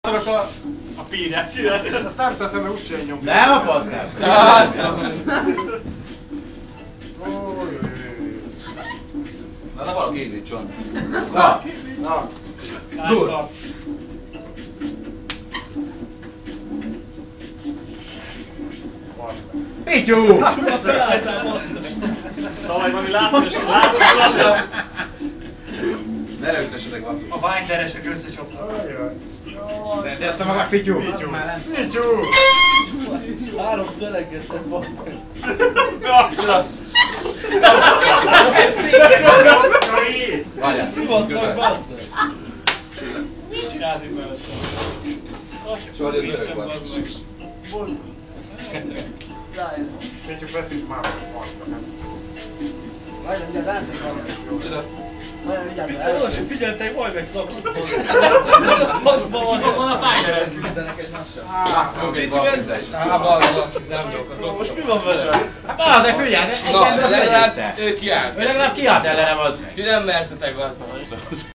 Szoros a pírják. Azt nem teszem, mert úgyse nyom. Nem a fasz nem. Na valaki indítson. Na. Dur. Pityu! Szóval valami látványos. Ne leütessetek basszus. A Winderesek összecsaptak. Szedte magad, Pityu! Pityu! 3 szöleget tett basz meg. Micsoda? Várjál, Szivatnak basz meg. Mit csinálsz itt mellett? Sorry, az öreg basszus. Pityu, feszíts már. Várj, mindjárt rászek valamit. Micsoda? Várj, mindjárt Most figyeltek, majd megszakadtam. Faszban van a Winderek. küzdenek egymással. Mit ez? Most mi van vele? Hát azért figyelj, egy Na, ember legalább legyőzte. ő kiállt. Ő legalább kiállt ellenem az meg. Ti nem mertetek basszus.